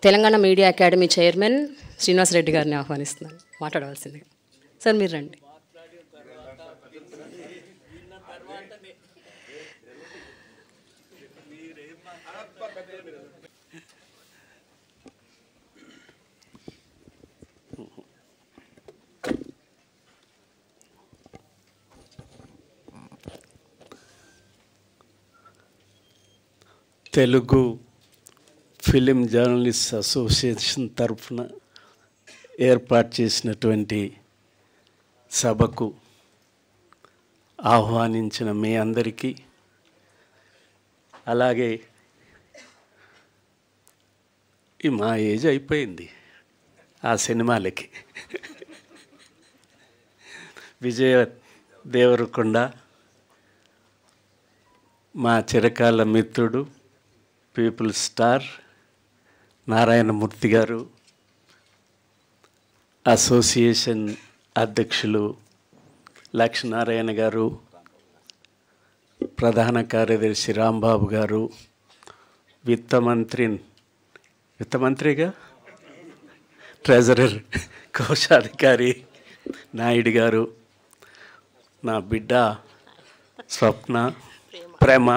Telangana media academy chairman Srinivas Reddy గారిని ఆహ్వానిస్తున్నాను మాట్లాడవలసిందిగా. సార్ మీరు రండి. తెలుగు ఫిలిం జర్నలిస్ట్ అసోసియేషన్ తరఫున ఏర్పాటు చేసినటువంటి సభకు ఆహ్వానించిన మీ అందరికీ, అలాగే మా ఏజ్ అయిపోయింది ఆ సినిమాలకి, విజయ దేవరకొండ, మా చిరకాల మిత్రుడు పీపుల్ స్టార్ నారాయణమూర్తి గారు, అసోసియేషన్ అధ్యక్షులు లక్ష్మీనారాయణ గారు, ప్రధాన కార్యదర్శి రాంబాబు గారు, విత్తమంత్రిగా ట్రెజరర్ కోశాధికారి నాయుడు గారు, నా బిడ్డ స్వప్న ప్రేమ,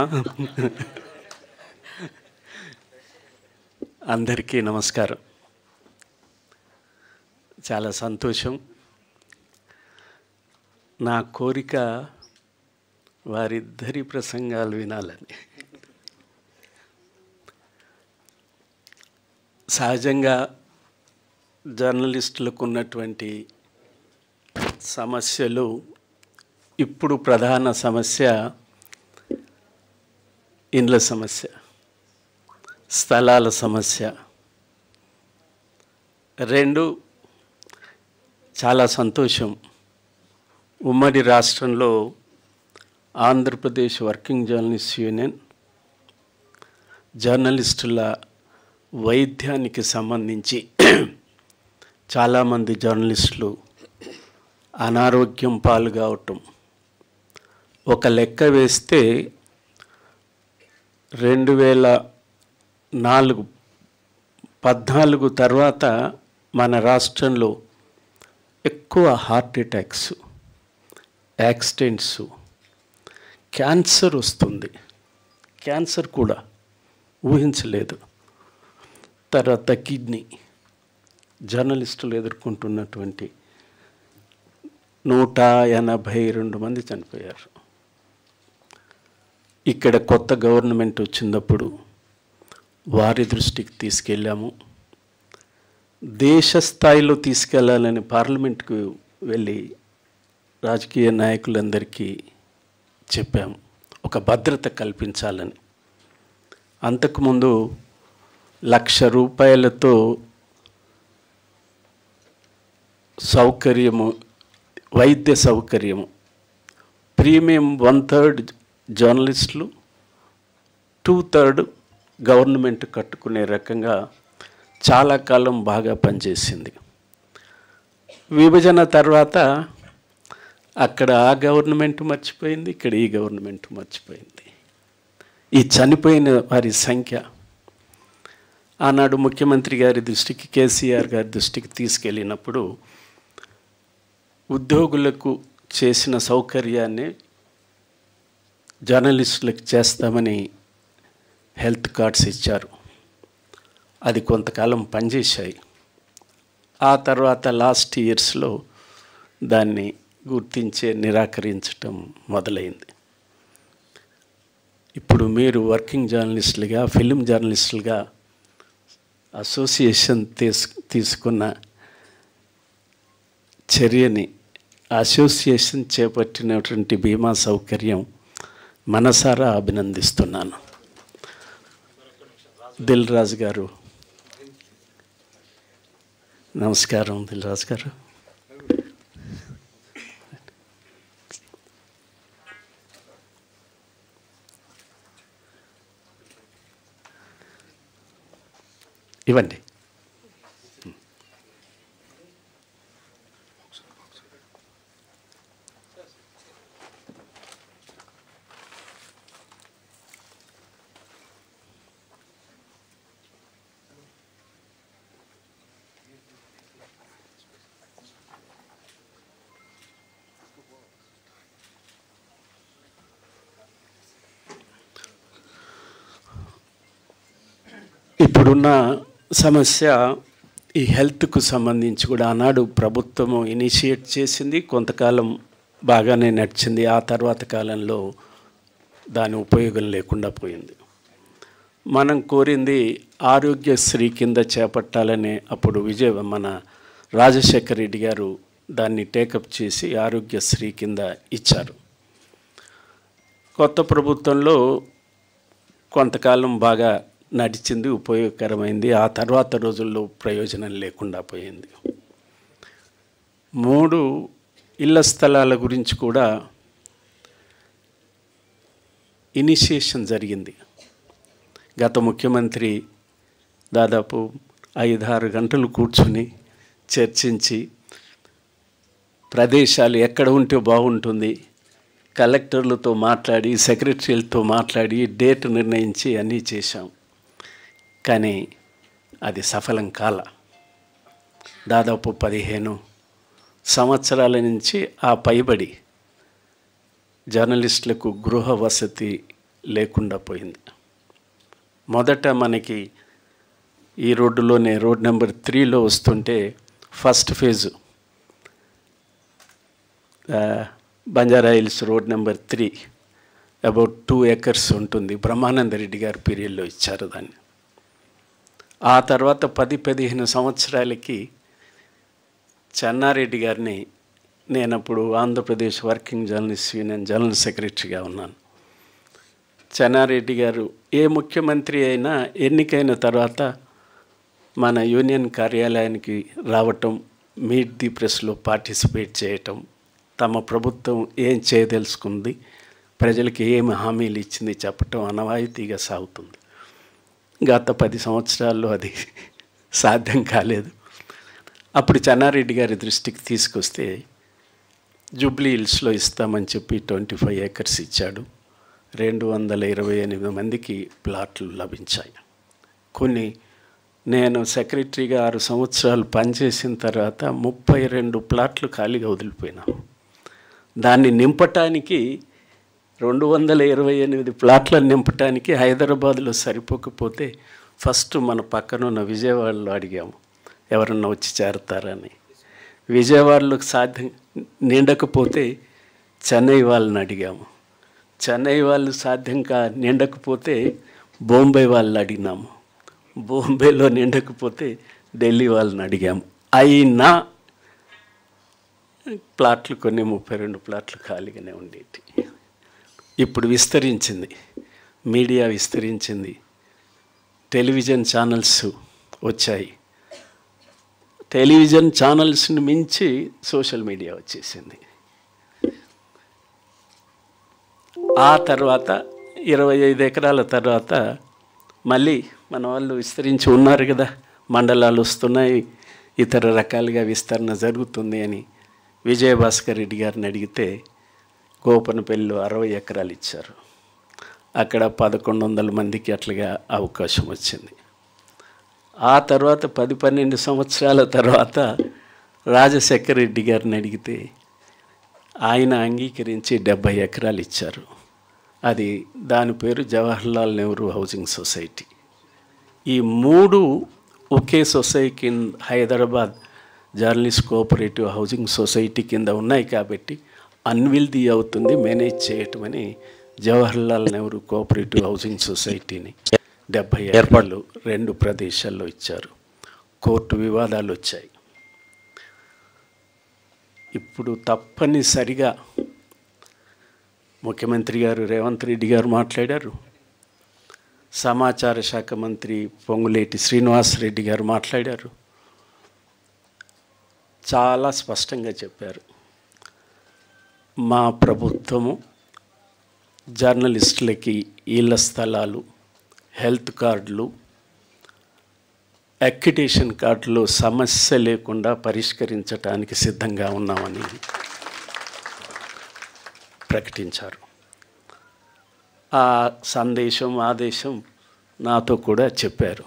అందరికీ నమస్కారం. చాలా సంతోషం. నా కోరిక వారిద్దరి ప్రసంగాలు వినాలని. సహజంగా జర్నలిస్టులకు ఉన్నటువంటి సమస్యలు, ఇప్పుడు ప్రధాన సమస్య ఇండ్ల సమస్య, స్థలాల సమస్య. రెండు, చాలా సంతోషం, ఉమ్మడి రాష్ట్రంలో ఆంధ్రప్రదేశ్ వర్కింగ్ జర్నలిస్ట్ యూనియన్ జర్నలిస్టుల వైద్యానికి సంబంధించి చాలామంది జర్నలిస్టులు అనారోగ్యం పాల్గొవటం, ఒక లెక్క వేస్తే 2014 తర్వాత మన రాష్ట్రంలో ఎక్కువ హార్ట్ అటాక్స్, యాక్సిడెంట్స్, క్యాన్సర్ వస్తుంది. క్యాన్సర్ కూడా ఊహించలేదు. తర్వాత కిడ్నీ, జర్నలిస్టులు ఎదుర్కొంటున్నటువంటి 182 మంది చనిపోయారు. ఇక్కడ కొత్త గవర్నమెంట్ వచ్చినప్పుడు వారి దృష్టికి తీసుకెళ్ళాము. దేశ స్థాయిలో తీసుకెళ్లాలని పార్లమెంట్కు వెళ్ళి రాజకీయ నాయకులందరికీ చెప్పాము, ఒక భద్రత కల్పించాలని. అంతకుముందు 1,00,000 రూపాయలతో సౌకర్యము, వైద్య సౌకర్యము, ప్రీమియం 1/3 జర్నలిస్టులు, 2/3 గవర్నమెంట్ కట్టుకునే రకంగా చాలా కాలం బాగా పనిచేసింది. విభజన తర్వాత అక్కడ ఆ గవర్నమెంట్ మర్చిపోయింది, ఇక్కడ ఈ గవర్నమెంట్ మర్చిపోయింది. ఈ చనిపోయిన వారి సంఖ్య ఆనాడు ముఖ్యమంత్రి గారి దృష్టికి, కేసీఆర్ గారి దృష్టికి తీసుకెళ్ళినప్పుడు ఉద్యోగులకు చేసిన సౌకర్యాన్ని జర్నలిస్టులకు చేస్తామని హెల్త్ కార్డ్స్ ఇచ్చారు. అది కొంతకాలం పనిచేశాయి. ఆ తర్వాత లాస్ట్ ఇయర్స్లో దాన్ని నిరాకరించటం మొదలైంది. ఇప్పుడు మీరు వర్కింగ్ జర్నలిస్టులుగా, ఫిలిం జర్నలిస్టులుగా అసోసియేషన్ తీసుకున్న చర్యని, అసోసియేషన్ చేపట్టినటువంటి బీమా సౌకర్యం మనసారా అభినందిస్తున్నాను. దిల్ రాజు గారు, నమస్కారం. దిల్ రాజు గారు, ఇవ్వండి. ఇప్పుడున్న సమస్య ఈ హెల్త్కు సంబంధించి కూడా ఆనాడు ప్రభుత్వము ఇనిషియేట్ చేసింది, కొంతకాలం బాగానే నడిచింది. ఆ తర్వాత కాలంలో దాని ఉపయోగం లేకుండా పోయింది. మనం కోరింది ఆరోగ్యశ్రీ కింద చేపట్టాలనే అప్పుడు మన రాజశేఖర రెడ్డి గారు దాన్ని టేకప్ చేసి ఆరోగ్యశ్రీ కింద ఇచ్చారు. కొత్త ప్రభుత్వంలో కొంతకాలం బాగా నడిచింది, ఉపయోగకరమైంది. ఆ తర్వాత రోజుల్లో ప్రయోజనం లేకుండా పోయింది. 3 ఇళ్ల స్థలాల గురించి కూడా ఇనిషియేషన్ జరిగింది. గత ముఖ్యమంత్రి దాదాపు 5-6 గంటలు కూర్చొని చర్చించి ప్రదేశాలు ఎక్కడ ఉంటే బాగుంటుంది, కలెక్టర్లతో మాట్లాడి, సెక్రటరీలతో మాట్లాడి డేట్ నిర్ణయించి అన్నీ చేశాం. కానీ అది సఫలం కాల. దాదాపు 15 సంవత్సరాల నుంచి ఆ పైబడి జర్నలిస్టులకు గృహ వసతి లేకుండా పోయింది. మొదట మనకి ఈ రోడ్డులోనే రోడ్ నెంబర్ 3లో వస్తుంటే first phase Banjara hills road number 3 about 2 acres ఉంటుంది. బ్రహ్మానంద రెడ్డి గారి పీరియడ్లో ఇచ్చారు దాన్ని. ఆ తర్వాత 10-15 సంవత్సరాలకి చెన్నారెడ్డి గారిని, నేనప్పుడు Andhra Pradesh working journalist union general సెక్రటరీగా ఉన్నాను. చెన్నారెడ్డి గారు ఏ ముఖ్యమంత్రి అయినా ఎన్నికైన తర్వాత మన యూనియన్ కార్యాలయానికి రావటం, మీట్ ది ప్రెస్లో పార్టిసిపేట్ చేయటం, తమ ప్రభుత్వం ఏం చేయదలుచుకుంది, ప్రజలకు ఏమి హామీలు ఇచ్చింది చెప్పటం అనవాయితీగా సాగుతుంది. గత 10 సంవత్సరాల్లో అది సాధ్యం కాలేదు. అప్పుడు చెన్నారెడ్డి గారి దృష్టికి తీసుకొస్తే జూబ్లీ హిల్స్లో ఇస్తామని చెప్పి 25 acres ఇచ్చాడు. 228 మందికి ప్లాట్లు లభించాయి. కొన్ని నేను సెక్రటరీగా 6 సంవత్సరాలు పనిచేసిన తర్వాత 32 ప్లాట్లు ఖాళీగా వదిలిపోయినాం. దాన్ని నింపటానికి 228 ప్లాట్లను నింపటానికి హైదరాబాద్లో సరిపోకపోతే ఫస్ట్ మన పక్కన ఉన్న విజయవాడలో అడిగాము ఎవరన్నా వచ్చి చేరతారని. విజయవాడలో సాధ్యం నిండకపోతే చెన్నై వాళ్ళని అడిగాము. చెన్నై వాళ్ళు సాధ్యం నిండకపోతే బొంబాయి వాళ్ళని అడిగినాము. బొంబాయిలో నిండకపోతే ఢిల్లీ వాళ్ళని అడిగాము. అయినా ప్లాట్లు కొన్ని 32 ప్లాట్లు ఖాళీగానే ఉండేవి. ఇప్పుడు విస్తరించింది, మీడియా విస్తరించింది, టెలివిజన్ ఛానల్స్ వచ్చాయి. టెలివిజన్ ఛానల్స్ని మించి సోషల్ మీడియా వచ్చేసింది. ఆ తర్వాత 25 ఎకరాల తర్వాత మళ్ళీ మన వాళ్ళు విస్తరించి ఉన్నారు కదా, మండలాలు వస్తున్నాయి, ఇతర రకాలుగా విస్తరణ జరుగుతుంది అని విజయభాస్కర్ రెడ్డి గారిని అడిగితే గోపనపల్లిలో 60 ఎకరాలు ఇచ్చారు. అక్కడ 1100 మందికి అట్లాగా అవకాశం వచ్చింది. ఆ తర్వాత 10-12 సంవత్సరాల తర్వాత రాజశేఖర రెడ్డి గారిని అడిగితే ఆయన అంగీకరించి 70 ఎకరాలు ఇచ్చారు. అది దాని పేరు జవహర్లాల్ నెహ్రూ హౌసింగ్ సొసైటీ. ఈ 3 ఒకే society Hyderabad journalist cooperative housing society కింద ఉన్నాయి కాబట్టి అన్విల్దీ అవుతుంది మేనేజ్ చేయటమని జవహర్లాల్ నెహ్రూ కోఆపరేటివ్ హౌసింగ్ సొసైటీని 70 ఏర్పాట్లు 2 ప్రదేశాల్లో ఇచ్చారు. కోర్టు వివాదాలు వచ్చాయి. ఇప్పుడు తప్పనిసరిగా ముఖ్యమంత్రి గారు రేవంత్ రెడ్డి గారు మాట్లాడారు, సమాచార శాఖ మంత్రి పొంగులేటి శ్రీనివాసరెడ్డి గారు మాట్లాడారు. చాలా స్పష్టంగా చెప్పారు, మా ప్రభుత్వము జర్నలిస్టులకి ఇళ్ల స్థలాలు, హెల్త్ కార్డులు, అక్రిడిటేషన్ కార్డులో సమస్య లేకుండా పరిష్కరించడానికి సిద్ధంగా ఉన్నామని ప్రకటించారు. ఆ సందేశం ఆదేశం నాతో కూడా చెప్పారు.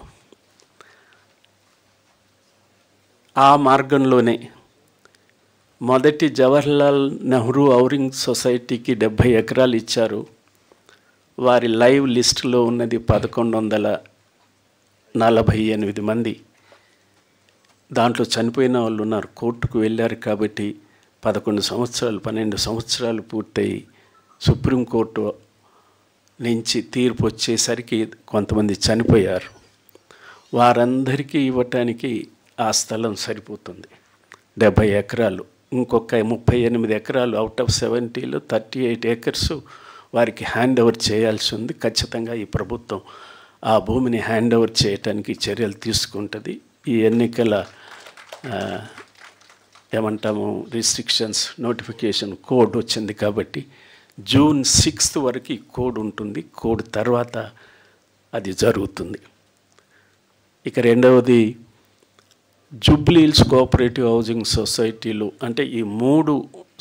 ఆ మార్గంలోనే మొదటి జవహర్లాల్ నెహ్రూ హౌసింగ్ సొసైటీకి 70 ఎకరాలు ఇచ్చారు. వారి లైవ్ లిస్టులో ఉన్నది 1100 48 మంది దాంట్లో చనిపోయిన వాళ్ళు ఉన్నారు. కోర్టుకు వెళ్ళారు కాబట్టి 11 సంవత్సరాలు 12 సంవత్సరాలు పూర్తయి సుప్రీంకోర్టు నుంచి తీర్పు వచ్చేసరికి కొంతమంది చనిపోయారు. వారందరికీ ఇవ్వటానికి ఆ స్థలం సరిపోతుంది. 70 ఎకరాలు. ఇంకొక 38 ఎకరాలు అవుట్ ఆఫ్ 70లో 38 ఏకర్స్ వారికి హ్యాండ్ ఓవర్ చేయాల్సి ఉంది. ఖచ్చితంగా ఈ ప్రభుత్వం ఆ భూమిని హ్యాండ్ ఓవర్ చేయటానికి చర్యలు తీసుకుంటుంది. ఈ ఎన్నికల ఏమంటాము రిస్ట్రిక్షన్స్ నోటిఫికేషన్ కోడ్ వచ్చింది కాబట్టి June 6th వరకు ఈ కోడ్ ఉంటుంది. కోడ్ తర్వాత అది జరుగుతుంది. ఇక రెండవది జూబ్లీ హిల్స్ కోఆపరేటివ్ హౌసింగ్ సొసైటీలు, అంటే ఈ 3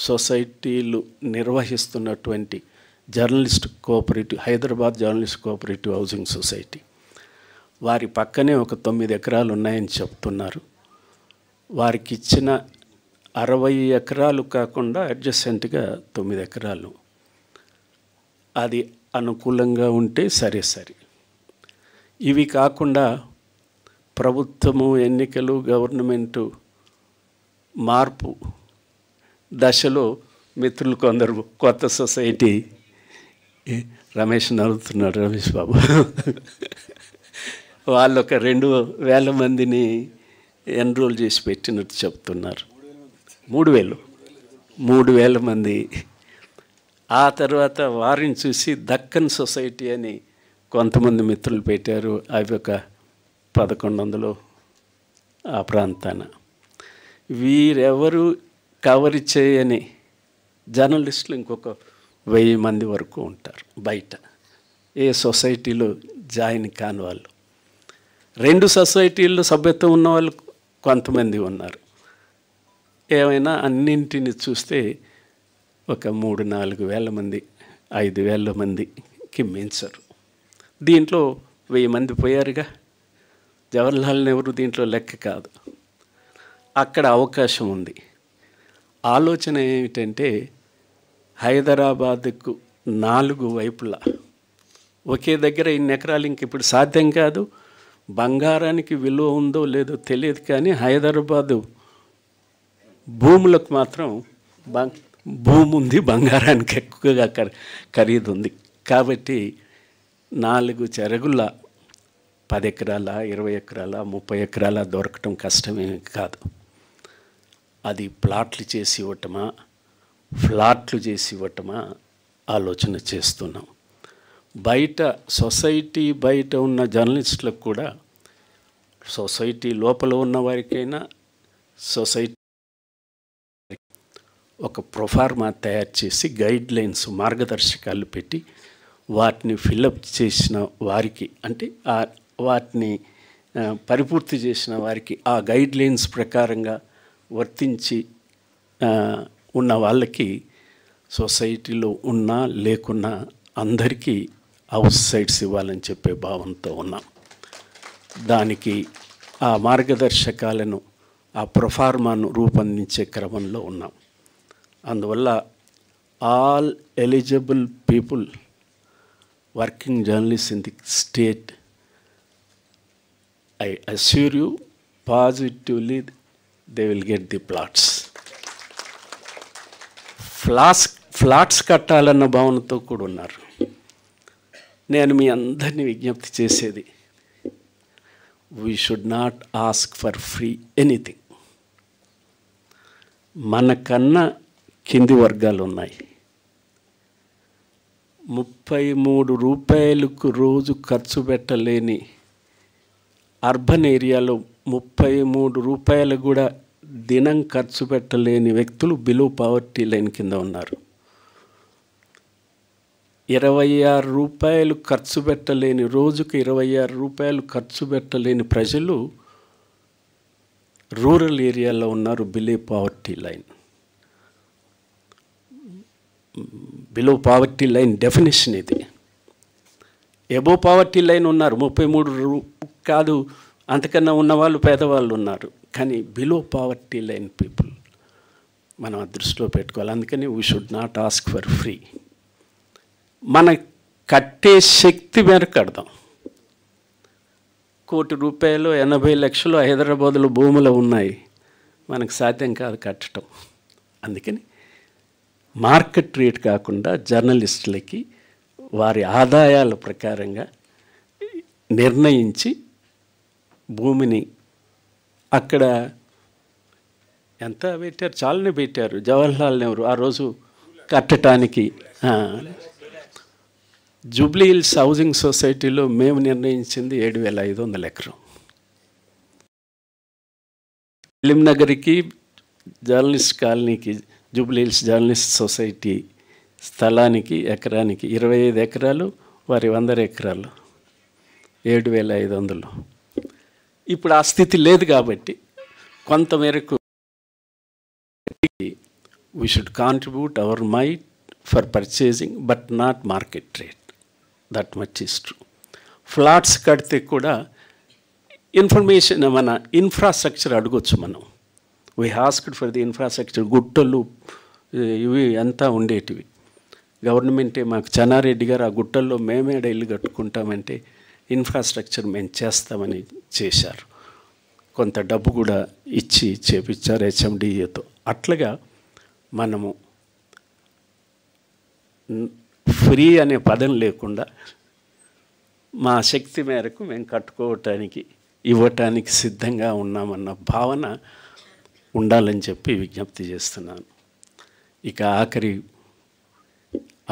సొసైటీలు నిర్వహిస్తున్నటువంటి journalist cooperative, Hyderabad journalist cooperative housing society, వారి పక్కనే ఒక 9 ఎకరాలు ఉన్నాయని చెప్తున్నారు. వారికి ఇచ్చిన 60 ఎకరాలు కాకుండా అడ్జసెంట్గా 9 ఎకరాలు, అది అనుకూలంగా ఉంటే సరే. ఇవి కాకుండా ప్రభుత్వము, ఎన్నికలు, గవర్నమెంటు మార్పు దశలో మిత్రులు కొందరు కొత్త సొసైటీ, రమేష్ నవ్వుతున్నాడు, రమేష్ బాబు, వాళ్ళు ఒక 2,000 మందిని ఎన్రోల్ చేసి పెట్టినట్టు చెప్తున్నారు. 3,000 మంది. ఆ తర్వాత వారిని చూసి దక్కన్ సొసైటీ అని కొంతమంది మిత్రులు పెట్టారు. అవి ఒక 1100 ఆ ప్రాంతాన. వీరెవరు కవర్ చేయని జర్నలిస్టులు ఇంకొక 1000 మంది వరకు ఉంటారు బయట, ఏ సొసైటీలో జాయిన్ కాని వాళ్ళు. 2 సొసైటీల్లో సభ్యత్వం ఉన్న వాళ్ళు కొంతమంది ఉన్నారు. ఏమైనా అన్నింటిని చూస్తే ఒక 3-4 వేల మంది, 5,000 మందికి మించరు. దీంట్లో 1000 మంది పోయారుగా. జవహర్లాల్ నెహ్రూ దీంట్లో లెక్క కాదు. అక్కడ అవకాశం ఉంది. ఆలోచన ఏమిటంటే హైదరాబాద్కు 4 వైపులా ఒకే దగ్గర ఇన్ని ఎకరాలు ఇంక ఇప్పుడు సాధ్యం కాదు. బంగారానికి విలువ ఉందో లేదో తెలియదు, కానీ హైదరాబాదు భూములకు మాత్రం భూమి ఉంది, బంగారానికి ఎక్కువగా ఖరీదు ఉంది. కాబట్టి 4 చెరగుల 10 ఎకరాల, 20 ఎకరాల, 30 ఎకరాల దొరకటం కష్టమేమి కాదు. అది ప్లాట్లు చేసి ఇవ్వటమా, ఫ్లాట్లు చేసి ఇవ్వటమా ఆలోచన చేస్తున్నాం. బయట సొసైటీ బయట ఉన్న జర్నలిస్టులకు కూడా, సొసైటీ లోపల ఉన్న వారికైనా సొసైటీ ఒక ప్రొఫార్మా తయారు చేసి గైడ్లైన్స్, మార్గదర్శకాలు పెట్టి వాటిని ఫిలప్ చేసిన వారికి, అంటే వాటిని పరిపూర్తి చేసిన వారికి ఆ గైడ్లైన్స్ ప్రకారంగా వర్తించి ఉన్న వాళ్ళకి సొసైటీలో ఉన్నా లేకున్నా అందరికీ హౌస్ సైట్స్ ఇవ్వాలని చెప్పే భావంతో ఉన్నాం. దానికి ఆ మార్గదర్శకాలను, ఆ ప్రొఫార్మాను రూపొందించే క్రమంలో ఉన్నాం. అందువల్ల all eligible people working journalist in the state, I assure you positively they will get the plots. Flats కట్టాలన్న భావనతో కూడా ఉన్నారు. నేను మీ అందరినీ విజ్ఞప్తి చేసేది, we should not ask for free anything. మనకన్నా కింది వర్గాలు ఉన్నాయి. 33 రూపాయలకు రోజు ఖర్చు పెట్టలేని అర్బన్ ఏరియాలో 33 రూపాయలు కూడా దినం ఖర్చు పెట్టలేని వ్యక్తులు బిలో పావర్టీ లైన్ కింద ఉన్నారు. 26 రూపాయలు ఖర్చు పెట్టలేని, రోజుకు 26 రూపాయలు ఖర్చు పెట్టలేని ప్రజలు రూరల్ ఏరియాలో ఉన్నారు. Below poverty line, below poverty line definition ఇది. ఎబో పావర్టీ లైన్ ఉన్నారు 33 కాదు, అంతకన్నా ఉన్నవాళ్ళు పేదవాళ్ళు ఉన్నారు. కానీ బిలో పావర్టీ లైన్ పీపుల్ మనం దృష్టిలో పెట్టుకోవాలి. అందుకని we should not ask for free. మన కట్టే శక్తి మేరకు కడదాం. కోటి రూపాయలు 80 లక్షలు హైదరాబాదులో భూములు ఉన్నాయి, మనకు సాధ్యం కాదు కట్టడం. అందుకని మార్కెట్ రేట్ కాకుండా జర్నలిస్టులకి వారి ఆదాయాల ప్రకారంగా నిర్ణయించి భూమిని అక్కడ ఎంత పెట్టారు, చాలానే పెట్టారు. జవహర్లాల్ నెహ్రూ ఆ రోజు కట్టడానికి జూబ్లీ హిల్స్ హౌసింగ్ సొసైటీలో మేము నిర్ణయించింది 7,500 ఎకరం. ఫిలింనగర్కి జర్నలిస్ట్ కాలనీకి జూబ్లీ హిల్స్ జర్నలిస్ట్ సొసైటీ స్థలానికి ఎకరానికి 25 ఎకరాలు, వారి 100 ఎకరాలు 7,500. ఇప్పుడు ఆ స్థితి లేదు కాబట్టి కొంతమేరకు we should contribute our might for purchasing but not market rate. That much is true. Flats కడితే కూడా ఇన్ఫర్మేషన్ మన ఇన్ఫ్రాస్ట్రక్చర్ అడగొచ్చు మనం. We asked for the infrastructure. గుట్టలు ఇవి అంతా ఉండేటివి. గవర్నమెంటే మాకు చెన్నారెడ్డి గారు ఆ గుట్టల్లో మేమే ఇల్లు కట్టుకుంటామంటే ఇన్ఫ్రాస్ట్రక్చర్ మేము చేస్తామని చేశారు. కొంత డబ్బు కూడా ఇచ్చి చేపించారు హెచ్ఎండిఏతో. అట్లాగా మనము ఫ్రీ అనే పదం లేకుండా మా శక్తి మేరకు మేము కట్టుకోవటానికి ఇవ్వటానికి సిద్ధంగా ఉన్నామన్న భావన ఉండాలని చెప్పి విజ్ఞప్తి చేస్తున్నాను. ఇక ఆఖరి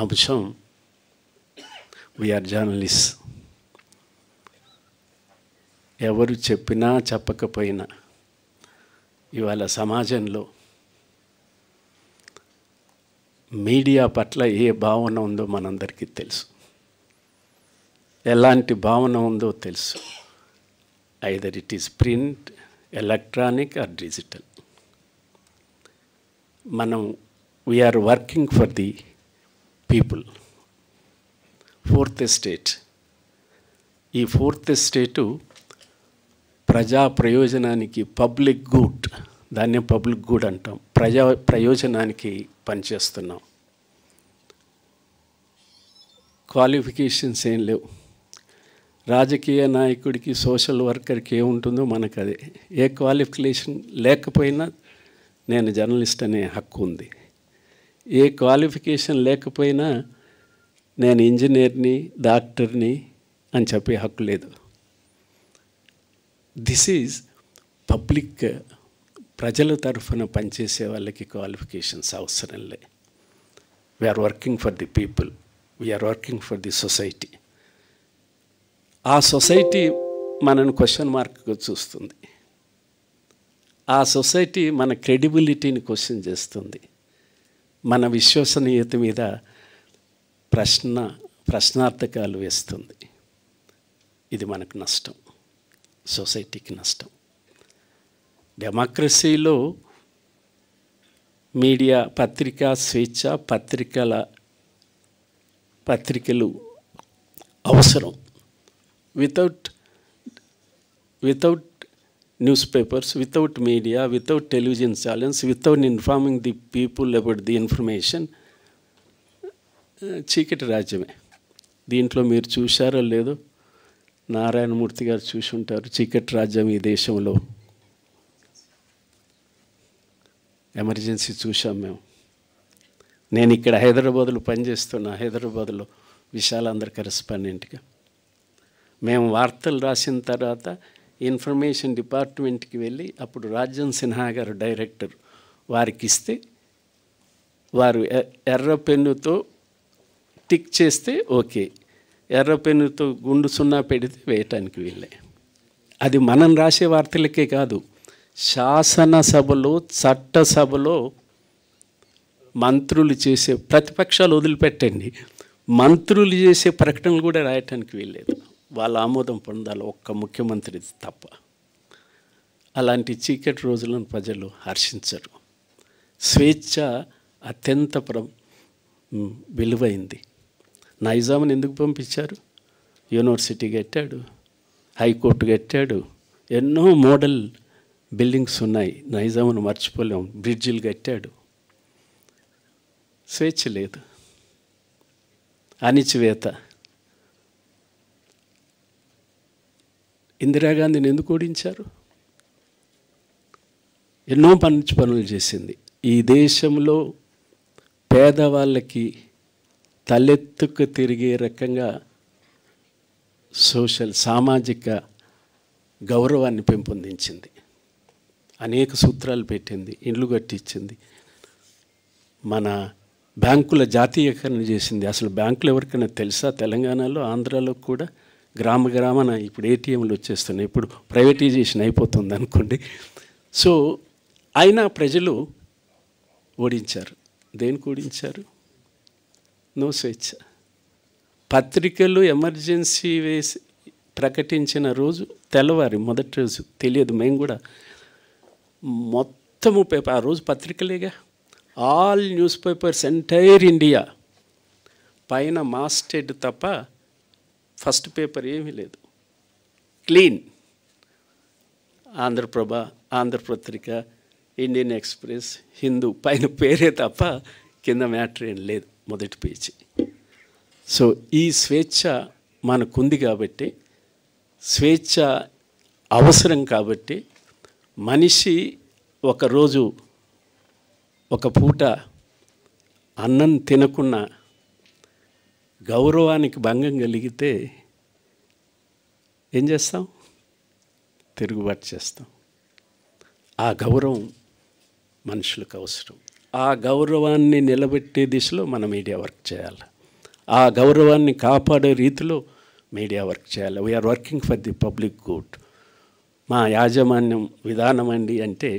అంశం, వీఆర్ జర్నలిస్ట్. ఎవరు చెప్పినా చెప్పకపోయినా ఇవాళ సమాజంలో మీడియా పట్ల ఏ భావన ఉందో మనందరికీ తెలుసు. ఎలాంటి భావన ఉందో తెలుసు. Either it is print, electronic or digital. మనం we are working for the people. Fourth estate, ఈ ఫోర్త్ ఎస్టేటు ప్రజా ప్రయోజనానికి, పబ్లిక్ గుడ్, దాన్నే పబ్లిక్ గుడ్ అంటాం, ప్రజా ప్రయోజనానికి పనిచేస్తున్నాం. క్వాలిఫికేషన్స్ ఏం లేవు. రాజకీయ నాయకుడికి, సోషల్ వర్కర్కి ఏముంటుందో మనకు అదే. ఏ క్వాలిఫికేషన్ లేకపోయినా నేను జర్నలిస్ట్ అనే హక్కు ఉంది. ఏ క్వాలిఫికేషన్ లేకపోయినా నేను ఇంజనీర్ని, డాక్టర్ని అని చెప్పే హక్కు లేదు. దిస్ ఈజ్ పబ్లిక్, ప్రజల తరఫున పనిచేసే వాళ్ళకి క్వాలిఫికేషన్స్ అవసరం లే. We are working for the people, we are working for the society. ఆ సొసైటీ మనను క్వశ్చన్ మార్క్గా చూస్తుంది. ఆ సొసైటీ మన క్రెడిబిలిటీని క్వశ్చన్ చేస్తుంది. మన విశ్వసనీయత మీద ప్రశ్నార్థకాలు వేస్తుంది. ఇది మనకు నష్టం, సొసైటీకి నష్టం. డెమోక్రసీలో మీడియా, పత్రికా స్వేచ్ఛ, పత్రికలు అవసరం. Without newspapers, without media, without television channels, without informing the people about the information, చీకటి రాజ్యమే. దీంట్లో మీరు చూశారో లేదో, నారాయణమూర్తి గారు చూసి ఉంటారు. చీకటి రాజ్యం ఈ దేశంలో ఎమర్జెన్సీ చూసాం మేము. నేను ఇక్కడ హైదరాబాద్లో పనిచేస్తున్నా, హైదరాబాద్లో విశాలాంధ్ర కరెస్పాండెంట్గా. మేము వార్తలు రాసిన తర్వాత ఇన్ఫర్మేషన్ డిపార్ట్మెంట్కి వెళ్ళి, అప్పుడు రాజ్యం సిన్హా గారు డైరెక్టర్, వారికి ఇస్తే వారు ఎర్ర పెన్నుతో టిక్ చేస్తే ఓకే, ఎర్ర పెన్నుతో గుండు సున్నా పెడితే వేయటానికి వీళ్ళే. అది మనం రాసే వార్తలకే కాదు, శాసనసభలో, చట్టసభలో మంత్రులు చేసే, ప్రతిపక్షాలు వదిలిపెట్టండి, మంత్రులు చేసే ప్రకటనలు కూడా రాయటానికి వీల్లేదు. వాళ్ళ ఆమోదం పొందాలి, ఒక్క ముఖ్యమంత్రి తప్ప. అలాంటి చీకటి రోజులను ప్రజలు హర్షించరు. స్వేచ్ఛ అత్యంత విలువైంది. నైజాంని ఎందుకు పంపించారు? యూనివర్సిటీ కట్టాడు, హైకోర్టు కట్టాడు, ఎన్నో మోడల్ బిల్డింగ్స్ ఉన్నాయి. నైజాంను మర్చిపోలేం. బ్రిడ్జిలు కట్టాడు. స్వేచ్ఛ లేదు, అణిచివేత. ఇందిరాగాంధీని ఎందుకు ఓడించారు? ఎన్నో మంచి పనులు చేసింది. ఈ దేశంలో పేదవాళ్ళకి తలెత్తుకు తిరిగే రకంగా సామాజిక గౌరవాన్ని పెంపొందించింది. అనేక సూత్రాలు పెట్టింది, ఇండ్లు కట్టించింది, మన బ్యాంకుల జాతీయకరణ చేసింది. అసలు బ్యాంకులు ఎవరికైనా తెలుసా? తెలంగాణలో, ఆంధ్రాలో కూడా గ్రామాన ఇప్పుడు ఏటీఎంలు వచ్చేస్తున్నాయి. ఇప్పుడు ప్రైవేటైజేషన్ అయిపోతుంది అనుకోండి. సో అయినా ప్రజలు ఓడించారు. దేనికి ఓడించారు? నో స్వేచ్ఛ. పత్రికలు ఎమర్జెన్సీ వేసి ప్రకటించిన రోజు తెల్లవారి మొదటి రోజు తెలియదు, మేము కూడా మొత్తము పేపర్ ఆ రోజు పత్రికలేగా, all news papers entire India పైన మాస్టెడ్ తప్ప ఫస్ట్ పేపర్ ఏమీ లేదు, clean. Andhra Prabha, Andhra Patrika, Indian Express, Hindu పైన పేరే తప్ప కింద మ్యాటర్ ఏం లేదు, మొదటి పేజీ. సో ఈ స్వేచ్ఛ మనకుంది కాబట్టి, స్వేచ్ఛ అవసరం కాబట్టి, మనిషి ఒకరోజు ఒక పూట అన్నం తినకున్న గౌరవానికి భంగం కలిగితే ఏం చేస్తాం? తిరుగుబాటు చేస్తాం. ఆ గౌరవం మనుషులకు అవసరం. ఆ గౌరవాన్ని నిలబెట్టే దిశలో మన మీడియా వర్క్ చేయాలి. ఆ గౌరవాన్ని కాపాడే రీతిలో మీడియా వర్క్ చేయాలి. We are working for the public good. మా యాజమాన్యం విధానం అండి అంటే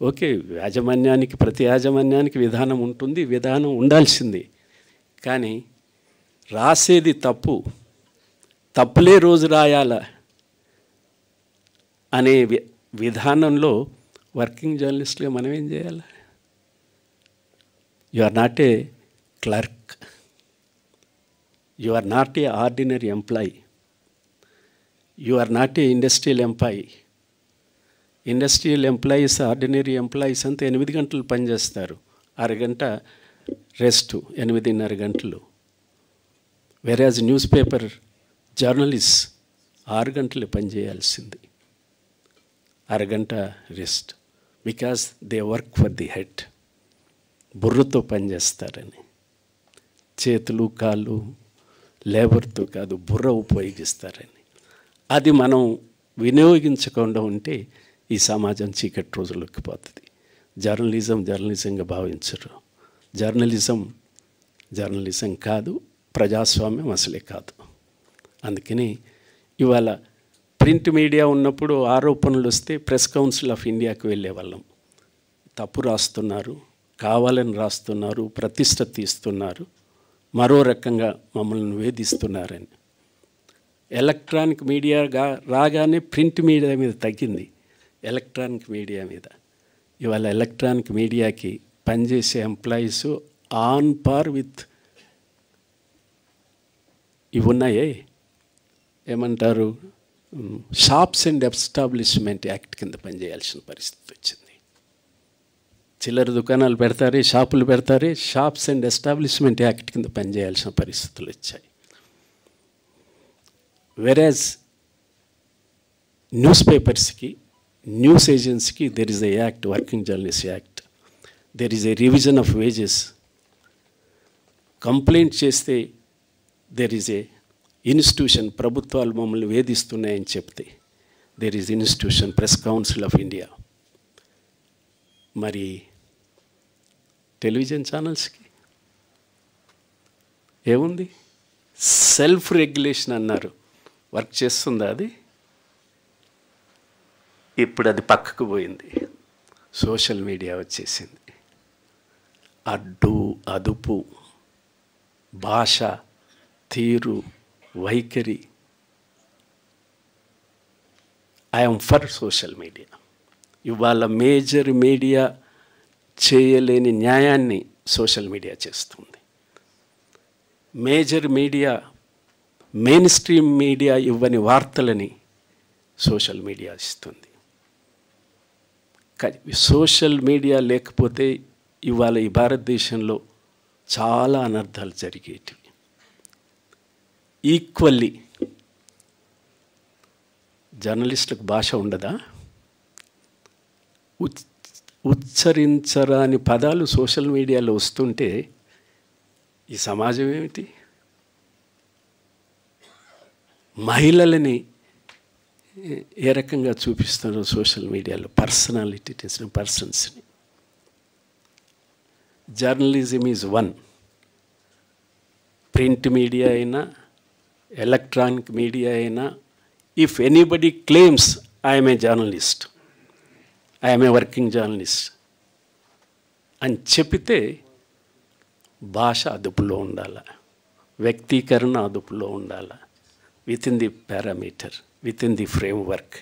ఓకే, యాజమాన్యానికి, ప్రతి యాజమాన్యానికి విధానం ఉంటుంది, విధానం ఉండాల్సింది. కానీ రాసేది తప్పులే రోజు రాయాల అనే విధానంలో వర్కింగ్ జర్నలిస్ట్గా మనం ఏం చేయాలి? You are not a clerk, you are not a ordinary employee, you are not a industrial employee. Industrial employees, ordinary employees అంతా 8 గంటలు పనిచేస్తారు, అరగంట రెస్ట్, 8.5 గంటలు. వెరాజ్ న్యూస్ పేపర్ జర్నలిస్ట్ 6 గంటలు పనిచేయాల్సింది, అరగంట rest. Because they work for the head. బుర్రతో పనిచేస్తారని, చేతులు కాళ్ళు లేబర్తో కాదు, బుర్ర ఉపయోగిస్తారని. అది మనం వినియోగించకుండా ఉంటే ఈ సమాజం చీకటి రోజుల్లోకి పోతుంది. జర్నలిజంగా భావించరు. జర్నలిజం కాదు, ప్రజాస్వామ్యం అసలే కాదు. అందుకని ఇవాళ ప్రింట్ మీడియా ఉన్నప్పుడు ఆరోపణలు వస్తే ప్రెస్ కౌన్సిల్ ఆఫ్ ఇండియాకు వెళ్ళేవాళ్ళం. తప్పు రాస్తున్నారు, కావాలని రాస్తున్నారు, ప్రతిష్ట తీస్తున్నారు, మరో రకంగా మమ్మల్ని వేధిస్తున్నారని. ఎలక్ట్రానిక్ మీడియాగా రాగానే ప్రింట్ మీడియా మీద తగ్గింది, ఎలక్ట్రానిక్ మీడియా మీద. ఇవాళ ఎలక్ట్రానిక్ మీడియాకి పనిచేసే ఎంప్లాయీస్ ఆన్ పార్ విత్ ఇవి ఉన్నాయే, ఏమంటారు, షాప్స్ అండ్ ఎస్టాబ్లిష్మెంట్ యాక్ట్ కింద పనిచేయాల్సిన పరిస్థితి వచ్చింది. చిల్లర దుకాణాలు పెడతారే, షాపులు పెడతారే, షాప్స్ అండ్ ఎస్టాబ్లిష్మెంట్ యాక్ట్ కింద పనిచేయాల్సిన పరిస్థితులు వచ్చాయి. వెరాజ్ న్యూస్ పేపర్స్కి, న్యూస్ ఏజెన్సీకి there is a act, working journalist act. There is a revision of wages. Complaint చేస్తే దెర్ ఈజ్ ఏ ఇన్స్టిట్యూషన్, ప్రభుత్వాలు మమ్మల్ని వేధిస్తున్నాయని చెప్తే there is institution, press council of India. మరి టెలివిజన్ ఛానల్స్కి ఏముంది? సెల్ఫ్ రెగ్యులేషన్ అన్నారు, వర్క్ చేస్తుందా అది? ఇప్పుడు అది పక్కకు పోయింది, సోషల్ మీడియా వచ్చేసింది. అడ్డు అదుపు, భాష, తీరు, వైఖరి. I'm for social media. ఇవాళ మేజర్ మీడియా చేయలేని న్యాయాన్ని సోషల్ మీడియా చేస్తుంది. Major media, main stream media ఇవ్వని వార్తలని సోషల్ మీడియా ఇస్తుంది. సోషల్ మీడియా లేకపోతే ఇవాళ ఈ భారతదేశంలో చాలా అనర్థాలు జరిగేటివి. ఈక్వల్లీ జర్నలిస్టులకు భాష ఉండదా? ఉచ్చరించరాని పదాలు సోషల్ మీడియాలో వస్తుంటే ఈ సమాజం ఏమిటి? మహిళలని ఏ రకంగా చూపిస్తారో సోషల్ మీడియాలో, పర్సన్స్ని. Journalism is one. Print media అయినా, ఎలక్ట్రానిక్ మీడియా అయినా, if anybody claims I'm a journalist, I'm a working journalist అని చెప్పితే భాష అదుపులో ఉండాలి, వ్యక్తీకరణ అదుపులో ఉండాలి, within the parameter, within the framework.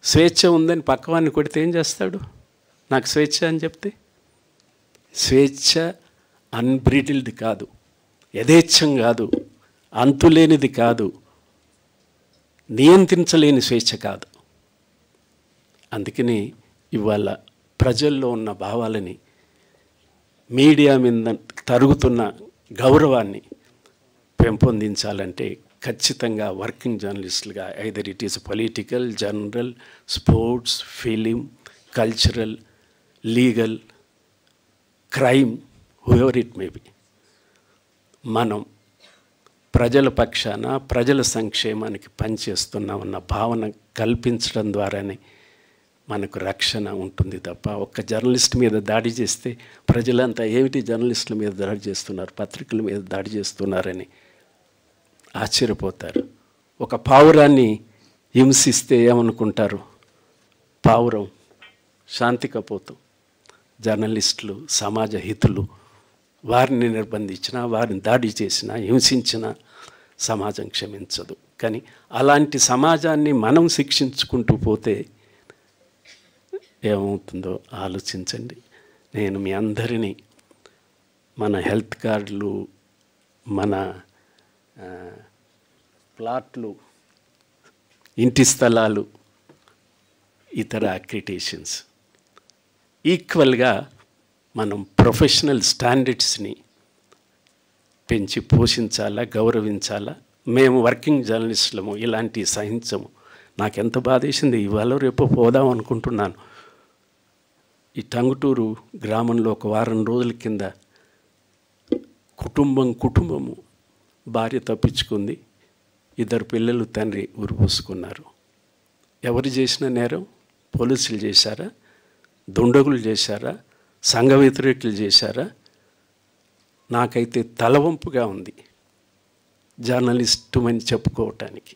స్వేచ్ఛ ఉందని పక్కవాన్ని కొడితే ఏం చేస్తాడు? నాకు స్వేచ్ఛ అని చెప్తే. స్వేచ్ఛ అన్బ్రిడిల్డ్ కాదు, యథేచ్ఛం కాదు, అంతులేనిది కాదు, నియంత్రించలేని స్వేచ్ఛ కాదు. అందుకని ఇవాళ ప్రజల్లో ఉన్న భావాలని, మీడియా మీద తరుగుతున్న గౌరవాన్ని పెంపొందించాలంటే ఖచ్చితంగా వర్కింగ్ జర్నలిస్టులుగా, either it is political, general, sports, film, cultural, legal, crime, whoever it may be, మనం ప్రజల పక్షాన, ప్రజల సంక్షేమానికి పనిచేస్తున్నామన్న భావన కల్పించడం ద్వారానే మనకు రక్షణ ఉంటుంది తప్ప, ఒక్క జర్నలిస్ట్ మీద దాడి చేస్తే ప్రజలంతా ఏమిటి జర్నలిస్టుల మీద దాడి చేస్తున్నారు, పత్రికల మీద దాడి చేస్తున్నారని ఆశ్చర్యపోతారు. ఒక పావురాన్ని హింసిస్తే ఏమనుకుంటారు? పావురం శాంతి కపోతం. జర్నలిస్టులు, సమాజ హితులు వారిని నిర్బంధించినా, వారిని దాడి చేసినా, హింసించినా సమాజం క్షమించదు. కానీ అలాంటి సమాజాన్ని మనం శిక్షించుకుంటూ పోతే ఏమవుతుందో ఆలోచించండి. నేను మీ అందరినీ మన హెల్త్ కార్డులు, మన ప్లాట్లు, ఇంటి స్థలాలు, ఇతర అక్రిటేషన్స్ ఈక్వల్గా మనం ప్రొఫెషనల్ స్టాండర్డ్స్ని పెంచి పోషించాలా, గౌరవించాలా. మేము వర్కింగ్ జర్నలిస్టులము ఇలాంటి సహించము. నాకెంత బాధేసింది. ఇవాళ రేపు పోదాం అనుకుంటున్నాను. ఈ టంగుటూరు గ్రామంలో ఒక వారం రోజుల కింద కుటుంబము భార్య తప్పించుకుంది, 2 పిల్లలు, తండ్రి ఉరిపోసుకున్నారు. ఎవరు చేసిన నేరం? పోలీసులు చేశారా? దుండగులు చేశారా? సంఘ వ్యతిరేకులు చేశారా? నాకైతే తలవంపుగా ఉంది జర్నలిస్టు అని చెప్పుకోవటానికి.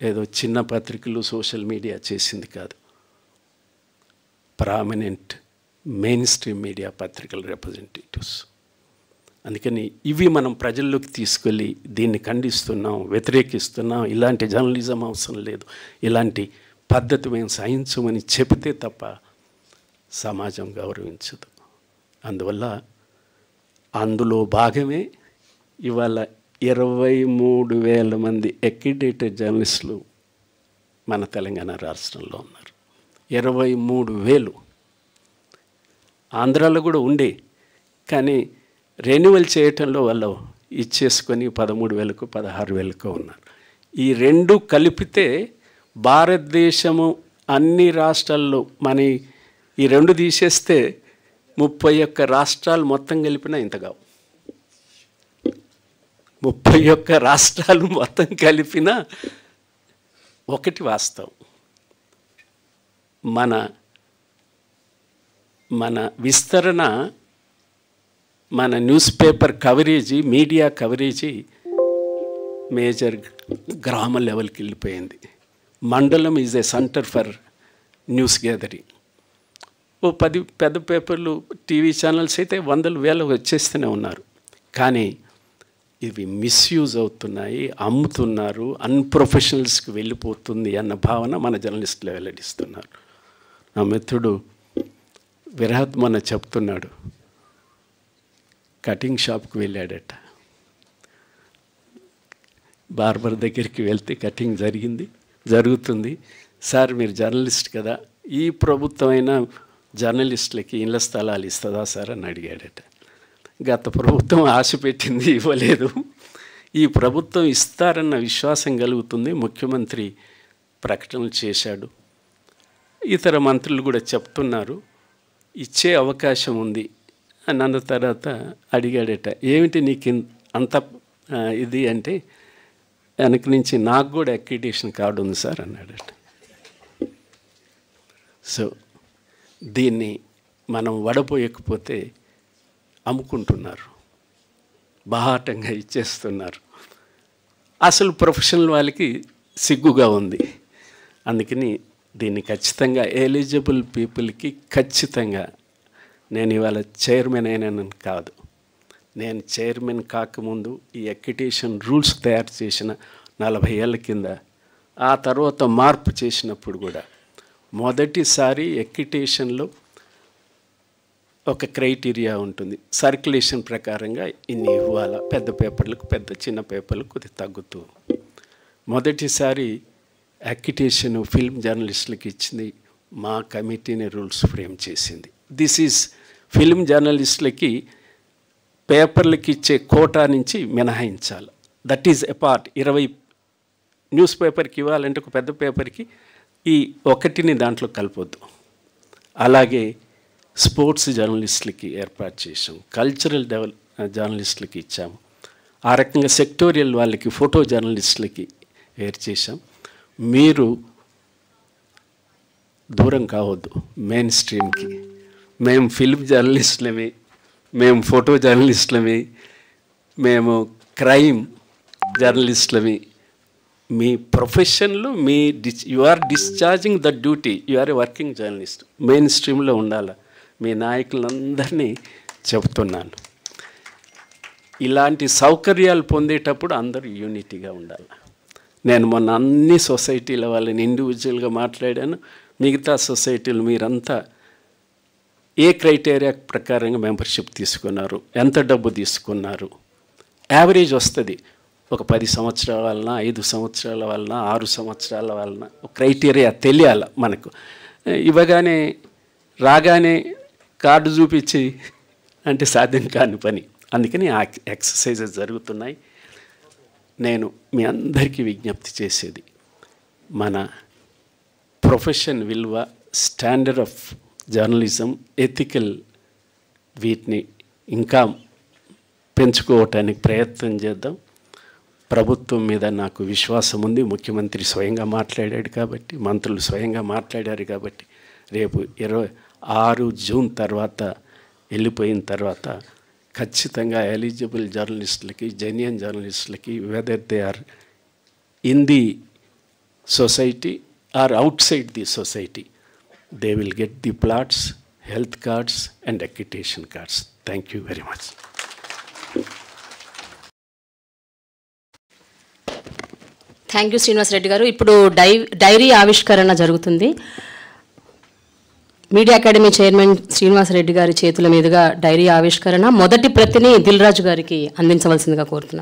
ఏదో చిన్న పత్రికలు, సోషల్ మీడియా చేసింది కాదు, ప్రామినెంట్ మెయిన్ స్ట్రీమ్ మీడియా పత్రికల రిప్రజెంటేటివ్స్. అందుకని ఇవి మనం ప్రజల్లోకి తీసుకెళ్ళి దీన్ని ఖండిస్తున్నాం, వ్యతిరేకిస్తున్నాం, ఇలాంటి జర్నలిజం అవసరం లేదు, ఇలాంటి పద్ధతి మేము సహించమని చెబితే తప్ప సమాజం గౌరవించదు. అందువల్ల అందులో భాగమే ఇవాళ 23,000 మంది అక్రిడేటెడ్ జర్నలిస్టులు మన తెలంగాణ రాష్ట్రంలో ఉన్నారు. 23,000. ఆంధ్రాలో కూడా ఉండే, కానీ రెన్యువల్ చేయటంలో వాళ్ళు ఇచ్చేసుకొని 13,000కో 16,000కో ఉన్నారు. ఈ 2 కలిపితే భారతదేశము అన్ని రాష్ట్రాల్లో మన ఈ 2 తీసేస్తే 31 రాష్ట్రాలు మొత్తం కలిపినా ఇంత కావు. 31 రాష్ట్రాలు మొత్తం కలిపినా ఒకటి వాస్తవం, మన విస్తరణ, మన news paper coverage, media coverage major గ్రామ లెవెల్కి వెళ్ళిపోయింది. మండలం is a centre for news gathering. 10 పెద్ద పేపర్లు, టీవీ ఛానల్స్ అయితే 100,000 వచ్చేస్తూనే ఉన్నారు. కానీ ఇవి మిస్యూజ్ అవుతున్నాయి, అమ్ముతున్నారు, అన్ప్రొఫెషనల్స్కి వెళ్ళిపోతుంది అన్న భావన మన జర్నలిస్టులు వెల్లడిస్తున్నారు. నా మిత్రుడు విరాట్ మొన్న చెప్తున్నాడు, కటింగ్ షాప్కి వెళ్ళాడట. బార్బర్ దగ్గరికి వెళ్తే కటింగ్ జరుగుతుంది. సార్ మీరు జర్నలిస్ట్ కదా, ఈ ప్రభుత్వమైనా జర్నలిస్టులకి ఇళ్ల స్థలాలు ఇస్తుందా సార్ అని అడిగాడట. గత ప్రభుత్వం ఆశ పెట్టింది, ఇవ్వలేదు. ఈ ప్రభుత్వం ఇస్తారన్న విశ్వాసం కలుగుతుంది. ముఖ్యమంత్రి ప్రకటనలు చేశాడు, ఇతర మంత్రులు కూడా చెప్తున్నారు ఇచ్చే అవకాశం ఉంది అని అన్న తర్వాత అడిగాడట, ఏమిటి నీకు అంత ఇది అంటే, వెనక నుంచి నాకు కూడా అక్రిడిటేషన్ కార్డు ఉంది సార్ అన్నాడట. సో దీన్ని మనం వడపోయకపోతే అమ్ముకుంటున్నారు, బాహాటంగా ఇచ్చేస్తున్నారు. అసలు ప్రొఫెషనల్ వాళ్ళకి సిగ్గుగా ఉంది. అందుకని దీన్ని ఖచ్చితంగా ఎలిజిబుల్ పీపుల్కి ఖచ్చితంగా, నేను ఇవాళ చైర్మన్ అయినాను కాదు, నేను చైర్మన్ కాకముందు ఈ ఎక్విటేషన్ రూల్స్ తయారు చేసిన 40 ఏళ్ళ కింద, ఆ తర్వాత మార్పు చేసినప్పుడు కూడా మొదటిసారి ఎక్విటేషన్లో ఒక క్రైటీరియా ఉంటుంది, సర్క్యులేషన్ ప్రకారంగా ఇన్ని ఇవ్వాలా, పెద్ద పేపర్లకు పెద్ద, చిన్న పేపర్లకు కొద్దిగా తగ్గుతూ. మొదటిసారి అక్విటేషన్ ఫిల్మ్ జర్నలిస్టులకు ఇచ్చింది మా కమిటీని రూల్స్ ఫ్రేమ్ చేసింది. దిస్ ఈజ్ ఫిల్మ్ జర్నలిస్టులకి పేపర్లకి ఇచ్చే కోటా నుంచి మినహాయించాలి. That is apart. 20 న్యూస్ పేపర్కి ఇవ్వాలంటే ఒక పెద్ద పేపర్కి ఈ ఒకటిని దాంట్లో కలపొద్దు. అలాగే స్పోర్ట్స్ జర్నలిస్టులకి ఏర్పాటు చేసాం, కల్చరల్ జర్నలిస్టులకి ఇచ్చాము, ఆ రకంగా సెక్టోరియల్ వాళ్ళకి, ఫోటో జర్నలిస్టులకి వేరు చేసాం. మీరు దూరం కావద్దు మెయిన్ స్ట్రీమ్కి. మేము ఫిల్మ్ జర్నలిస్టులమే, మేము ఫోటో జర్నలిస్టులమే, మేము క్రైమ్ జర్నలిస్టులమే. మీ ప్రొఫెషన్లో you are discharging the duty, you are a working journalist, main స్ట్రీమ్లో ఉండాలి. మీ నాయకులందరినీ చెప్తున్నాను, ఇలాంటి సౌకర్యాలు పొందేటప్పుడు అందరూ యూనిటీగా ఉండాలి. నేను మొన్న అన్ని సొసైటీల వాళ్ళని ఇండివిజువల్గా మాట్లాడాను. మిగతా సొసైటీలు మీరంతా ఏ క్రైటీరియా ప్రకారంగా మెంబర్షిప్ తీసుకున్నారు, ఎంత డబ్బు తీసుకున్నారు, యావరేజ్ వస్తుంది. ఒక 10 సంవత్సరాల వలన, 5 సంవత్సరాల వలన, 6 సంవత్సరాల వలన క్రైటీరియా తెలియాలి మనకు. ఇవ్వగానే రాగానే కార్డు చూపించి అంటే సాధ్యం కాని పని. అందుకని ఆ ఎక్సర్సైజెస్ జరుగుతున్నాయి. నేను మీ అందరికీ విజ్ఞప్తి చేసేది, మన ప్రొఫెషన్ విలువ, స్టాండర్డ్ ఆఫ్ జర్నలిజం, ఎథికల్, వీటిని ఇంకా పెంచుకోవటానికి ప్రయత్నం చేద్దాం. ప్రభుత్వం మీద నాకు విశ్వాసం ఉంది. ముఖ్యమంత్రి స్వయంగా మాట్లాడాడు కాబట్టి, మంత్రులు స్వయంగా మాట్లాడారు కాబట్టి, రేపు 26 జూన్ తర్వాత వెళ్ళిపోయిన తర్వాత ఖచ్చితంగా ఎలిజిబుల్ జర్నలిస్టులకి, జెన్యూన్ జర్నలిస్టులకి, whether they are in the society or outside the society, they will get the plots, health cards and accreditation cards. Thank you very much. Thank you Srinivas Reddy గారు. ఇప్పుడు డైరీ ఆవిష్కరణ జరుగుతుంది. Media academy chairman Srinivas Reddy గారి చేతుల మీదుగా dairy ఆవిష్కరణ, మొదటి ప్రతిని దిల్ రాజు గారికి అందించవలసిందిగా కోరుతున్నాను.